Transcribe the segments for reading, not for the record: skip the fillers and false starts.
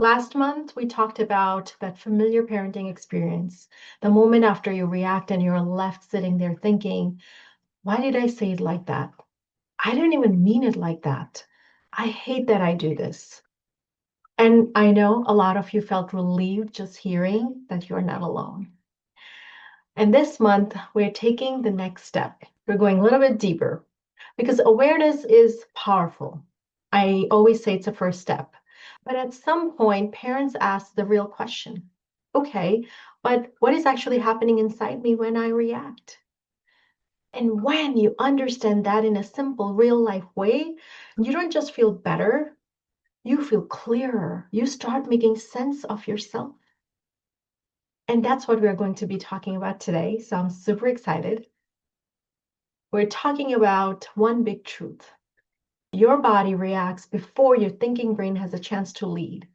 Last month, we talked about that familiar parenting experience, the moment after you react and you're left sitting there thinking, why did I say it like that? I didn't even mean it like that. I hate that I do this. And I know a lot of you felt relieved just hearing that you're not alone. And this month, we're taking the next step. We're going a little bit deeper because awareness is powerful. I always say it's a first step. But at some point, parents ask the real question, okay, but what is actually happening inside me when I react? And when you understand that in a simple, real life way, you don't just feel better, you feel clearer. You start making sense of yourself. And that's what we're going to be talking about today. So I'm super excited. We're talking about one big truth. Your body reacts before your thinking brain has a chance to lead.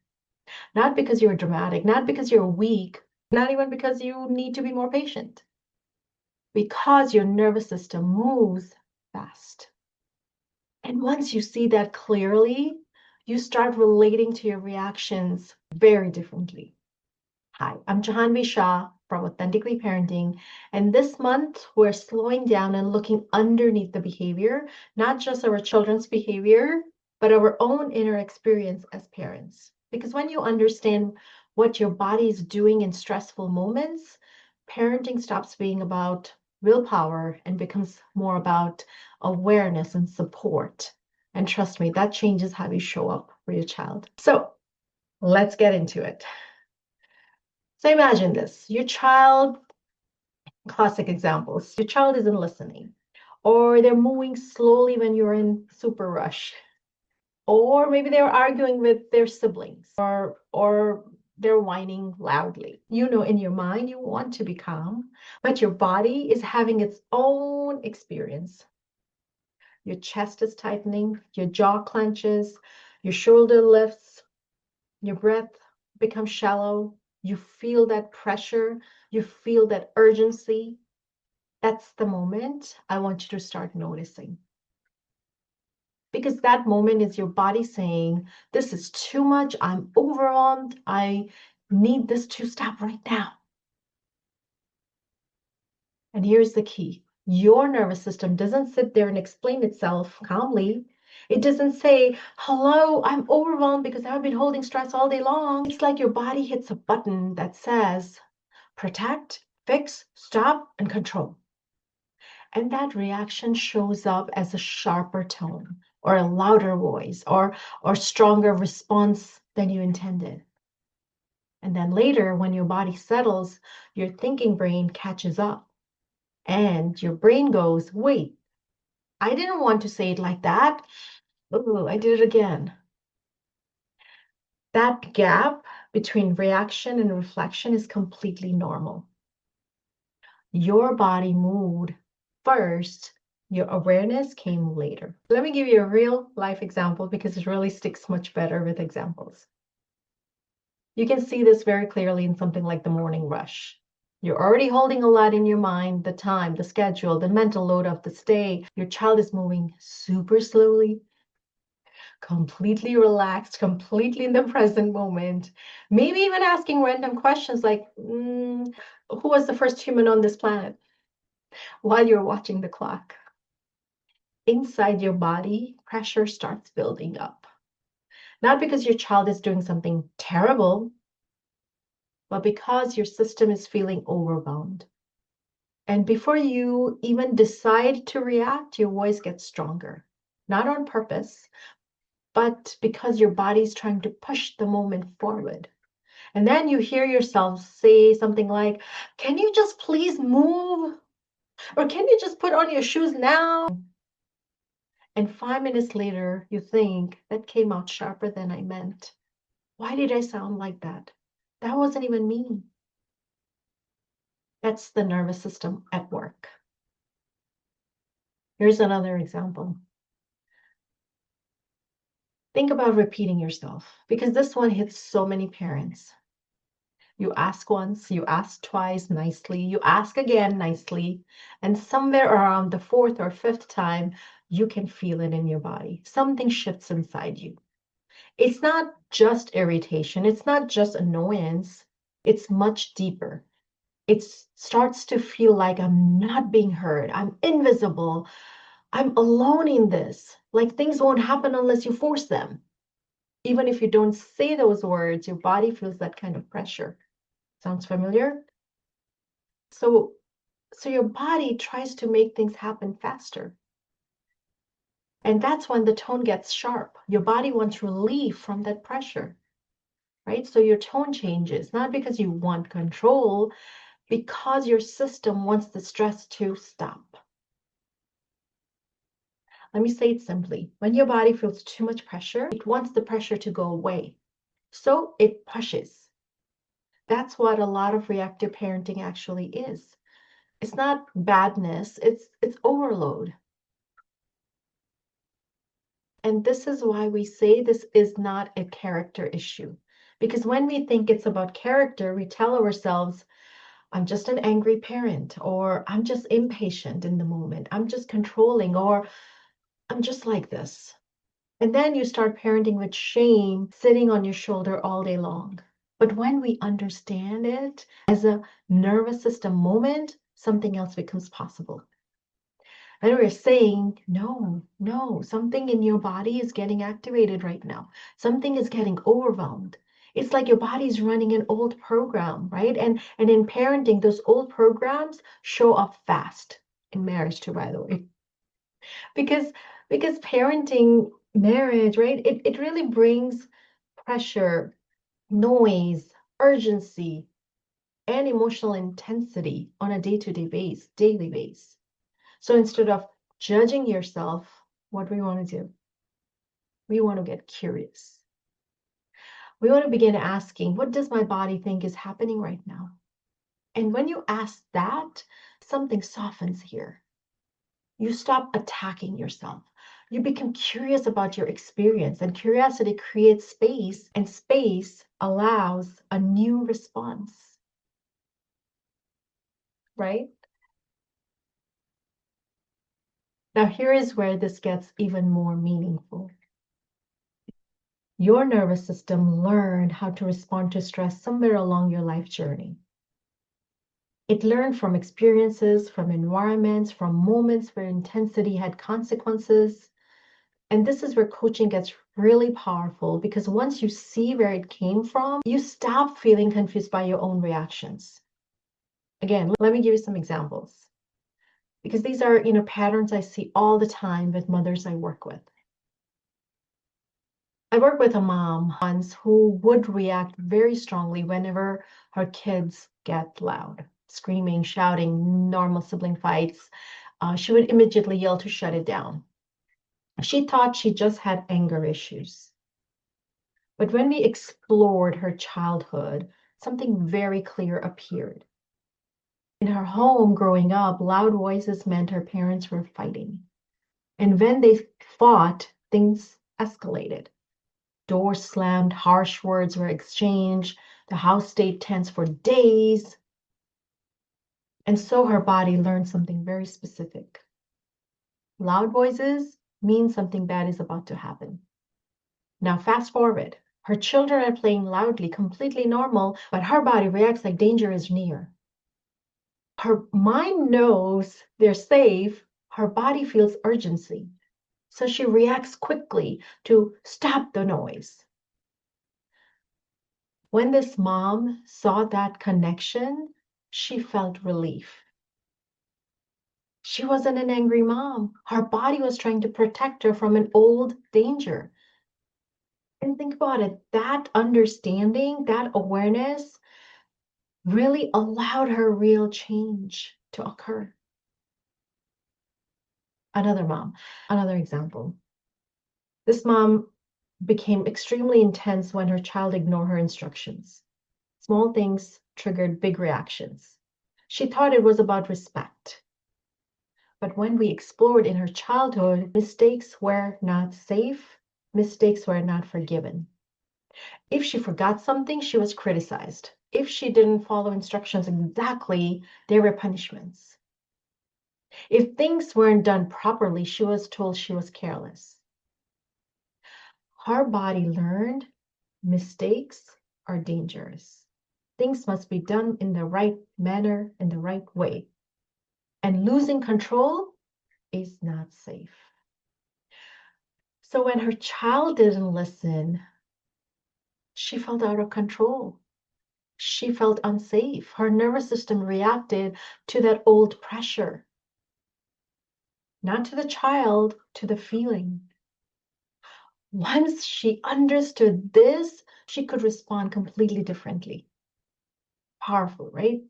Not because you're dramatic, not because you're weak, not even because you need to be more patient. Because your nervous system moves fast. And once you see that clearly, you start relating to your reactions very differently. Hi, I'm Jahanvi Shah from Authentically Parenting, and this month we're slowing down and looking underneath the behavior, not just our children's behavior, but our own inner experience as parents. Because when you understand what your body is doing in stressful moments, parenting stops being about willpower and becomes more about awareness and support. And trust me, that changes how you show up for your child. So let's get into it. So imagine this, your child, classic examples, your child isn't listening, or they're moving slowly when you're in super rush, or maybe they're arguing with their siblings, or they're whining loudly. You know, in your mind, you want to be calm, but your body is having its own experience. Your chest is tightening, your jaw clenches, your shoulder lifts, your breath becomes shallow. You feel that pressure. You feel that urgency. That's the moment I want you to start noticing. Because that moment is your body saying, this is too much. I'm overwhelmed. I need this to stop right now. And here's the key. Your nervous system doesn't sit there and explain itself calmly. It doesn't say, hello, I'm overwhelmed because I've been holding stress all day long. It's like your body hits a button that says, protect, fix, stop, and control. And that reaction shows up as a sharper tone or a louder voice or stronger response than you intended. And then later, when your body settles, your thinking brain catches up and your brain goes, wait, I didn't want to say it like that. Oh, I did it again. That gap between reaction and reflection is completely normal. Your body moved first, your awareness came later. Let me give you a real life example because it really sticks much better with examples. You can see this very clearly in something like the morning rush. You're already holding a lot in your mind, the time, the schedule, the mental load of this day. Your child is moving super slowly, completely relaxed, completely in the present moment. Maybe even asking random questions like, who was the first human on this planet? While you're watching the clock. Inside your body, pressure starts building up. Not because your child is doing something terrible, but because your system is feeling overwhelmed. And before you even decide to react, your voice gets stronger. Not on purpose, but because your body's trying to push the moment forward. And then you hear yourself say something like, can you just please move? Or can you just put on your shoes now? And 5 minutes later, you think, that came out sharper than I meant. Why did I sound like that? That wasn't even me. That's the nervous system at work. Here's another example. Think about repeating yourself, because this one hits so many parents. You ask once, you ask twice nicely, you ask again nicely, and somewhere around the fourth or fifth time, you can feel it in your body. Something shifts inside you. It's not just irritation, it's not just annoyance, it's much deeper. It starts to feel like I'm not being heard, I'm invisible, I'm alone in this. Like things won't happen unless you force them. Even if you don't say those words, your body feels that kind of pressure. Sounds familiar? So, so your body tries to make things happen faster. And that's when the tone gets sharp. Your body wants relief from that pressure, right? So your tone changes, not because you want control, because your system wants the stress to stop. Let me say it simply. When your body feels too much pressure, it wants the pressure to go away. So it pushes. That's what a lot of reactive parenting actually is. It's not badness, it's overload. And this is why we say this is not a character issue. Because when we think it's about character, we tell ourselves, I'm just an angry parent, or I'm just impatient in the moment, I'm just controlling, or I'm just like this. And then you start parenting with shame sitting on your shoulder all day long. But when we understand it as a nervous system moment, something else becomes possible. And we're saying, no, no, something in your body is getting activated right now. Something is getting overwhelmed. It's like your body's running an old program, right? And in parenting, those old programs show up fast in marriage too, by the way. Because because parenting, marriage, right? It really brings pressure, noise, urgency, and emotional intensity on a day-to-day base, daily base. So instead of judging yourself, what we want to do, we want to get curious. We want to begin asking, what does my body think is happening right now? And when you ask that, something softens here. You stop attacking yourself. You become curious about your experience, and curiosity creates space, and space allows a new response, right? Now, here is where this gets even more meaningful. Your nervous system learned how to respond to stress somewhere along your life journey. It learned from experiences, from environments, from moments where intensity had consequences. And this is where coaching gets really powerful, because once you see where it came from, you stop feeling confused by your own reactions. Again, let me give you some examples, because these are, patterns I see all the time with mothers I work with. I worked with a mom once who would react very strongly whenever her kids get loud, screaming, shouting, normal sibling fights. She would immediately yell to shut it down. She thought she just had anger issues. But when we explored her childhood, something very clear appeared. In her home growing up, loud voices meant her parents were fighting. And when they fought, things escalated. Doors slammed, harsh words were exchanged, the house stayed tense for days. And so her body learned something very specific. Loud voices mean something bad is about to happen. Now, fast forward. Her children are playing loudly, completely normal, but her body reacts like danger is near. Her mind knows they're safe, her body feels urgency. So she reacts quickly to stop the noise. When this mom saw that connection, she felt relief. She wasn't an angry mom. Her body was trying to protect her from an old danger. And think about it, that understanding, that awareness really allowed her real change to occur. Another example. This mom became extremely intense when her child ignored her instructions. Small things triggered big reactions. She thought it was about respect. But when we explored in her childhood, mistakes were not safe, mistakes were not forgiven. If she forgot something, she was criticized. If she didn't follow instructions exactly, there were punishments. If things weren't done properly, she was told she was careless. Her body learned mistakes are dangerous. Things must be done in the right manner, in the right way. And losing control is not safe. So when her child didn't listen, she felt out of control. She felt unsafe. Her nervous system reacted to that old pressure, not to the child, to the feeling. Once she understood this, she could respond completely differently. Powerful, right?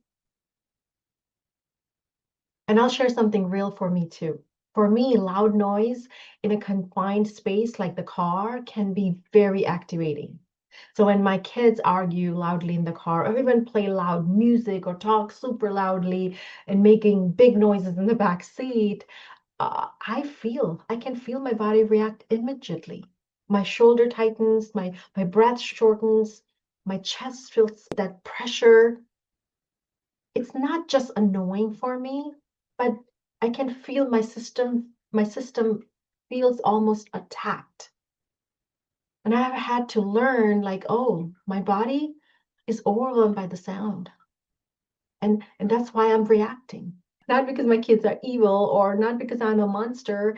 And I'll share something real for me too. For me, loud noise in a confined space like the car can be very activating. So when my kids argue loudly in the car, or even play loud music or talk super loudly and making big noises in the back seat, I can feel my body react immediately. My shoulder tightens, my breath shortens, my chest feels that pressure. It's not just annoying for me, but I can feel my system feels almost attacked. And I have had to learn like, oh, my body is overwhelmed by the sound. And that's why I'm reacting. Not because my kids are evil or not because I'm a monster,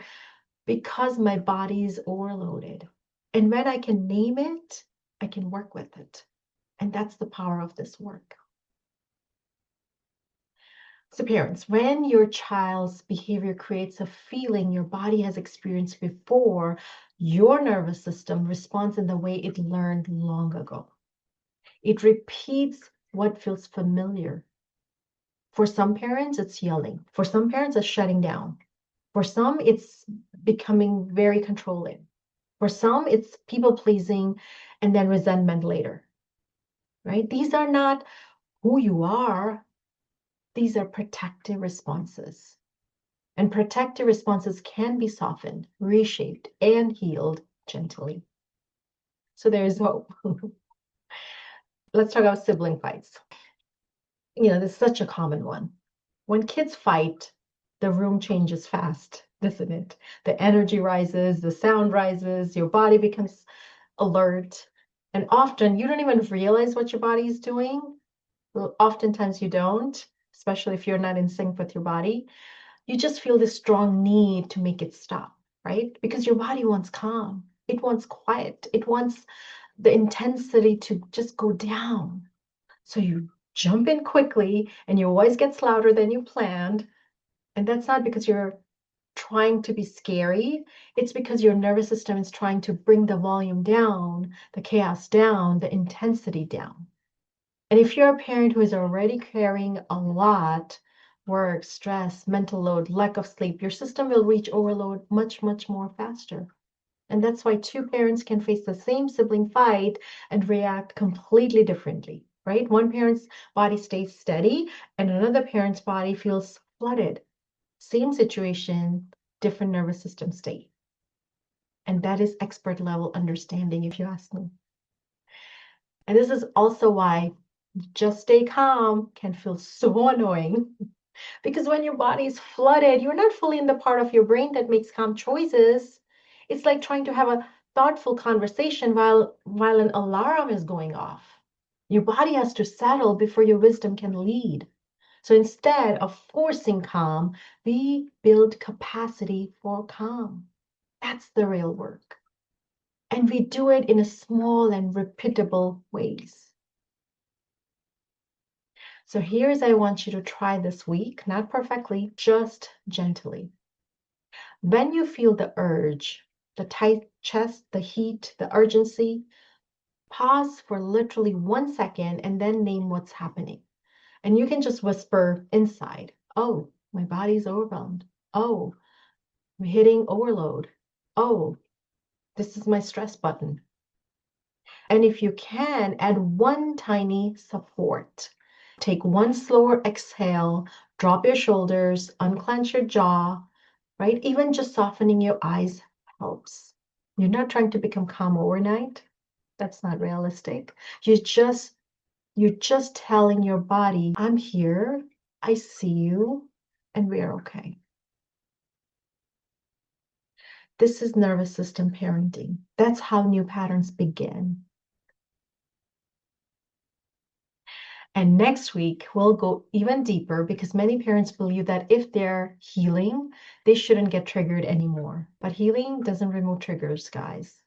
because my body is overloaded. And when I can name it, I can work with it. And that's the power of this work. So, parents, when your child's behavior creates a feeling your body has experienced before, your nervous system responds in the way it learned long ago. It repeats what feels familiar. For some parents, it's yelling. For some parents, it's shutting down. For some, it's becoming very controlling. For some, it's people pleasing and then resentment later, right? These are not who you are. These are protective responses. And protective responses can be softened, reshaped, and healed gently. So there's hope. Let's talk about sibling fights. This is such a common one. When kids fight, the room changes fast, doesn't it? The energy rises, the sound rises, your body becomes alert. And often you don't even realize what your body is doing. Well, oftentimes you don't, especially if you're not in sync with your body. You just feel this strong need to make it stop, right? Because your body wants calm, it wants quiet, it wants the intensity to just go down. So you jump in quickly and your voice gets louder than you planned. And that's not because you're trying to be scary. It's because your nervous system is trying to bring the volume down, the chaos down, the intensity down. And if you're a parent who is already carrying a lot, work, stress, mental load, lack of sleep, your system will reach overload much, much more faster. And that's why two parents can face the same sibling fight and react completely differently, right? One parent's body stays steady and another parent's body feels flooded. Same situation, different nervous system state. And that is expert level understanding, if you ask me. And this is also why just stay calm can feel so annoying. Because when your body is flooded, you're not fully in the part of your brain that makes calm choices. It's like trying to have a thoughtful conversation while an alarm is going off. Your body has to settle before your wisdom can lead. So instead of forcing calm, we build capacity for calm. That's the real work. And we do it in a small and repeatable ways. So here's I want you to try this week, not perfectly, just gently. When you feel the urge, the tight chest, the heat, the urgency, pause for literally 1 second and then name what's happening. And you can just whisper inside, oh, my body's overwhelmed. Oh, I'm hitting overload. Oh, this is my stress button. And if you can, add one tiny support. Take one slower exhale, drop your shoulders, unclench your jaw, right? Even just softening your eyes helps. You're not trying to become calm overnight. That's not realistic. You're just telling your body, I'm here, I see you, and we're okay. This is nervous system parenting. That's how new patterns begin. And next week, we'll go even deeper because many parents believe that if they're healing, they shouldn't get triggered anymore. But healing doesn't remove triggers, guys.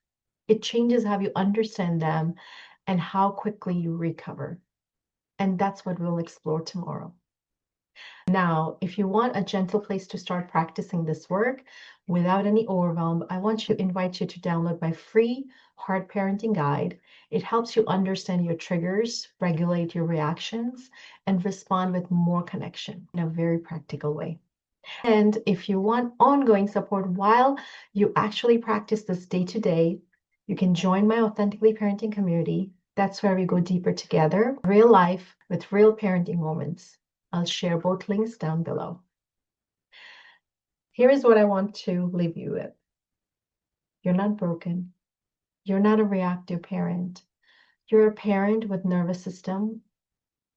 It changes how you understand them and how quickly you recover. And that's what we'll explore tomorrow. Now, if you want a gentle place to start practicing this work without any overwhelm, I want to invite you to download my free Heart Parenting Guide. It helps you understand your triggers, regulate your reactions, and respond with more connection in a very practical way. And if you want ongoing support while you actually practice this day to day, you can join my Authentically Parenting community. That's where we go deeper together, real life with real parenting moments. I'll share both links down below. Here is what I want to leave you with. You're not broken. You're not a reactive parent. You're a parent with nervous system,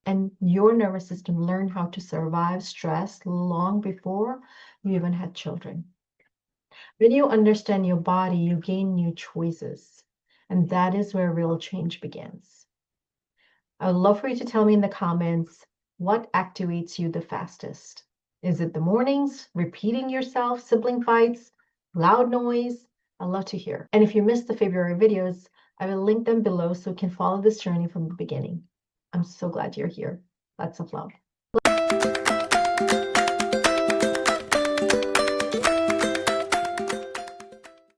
and your nervous system learned how to survive stress long before you even had children. When you understand your body, you gain new choices, and that is where real change begins. I would love for you to tell me in the comments what activates you the fastest. Is it the mornings, repeating yourself, sibling fights, loud noise? I'd love to hear. And if you missed the February videos, I will link them below so you can follow this journey from the beginning. I'm so glad you're here. Lots of love.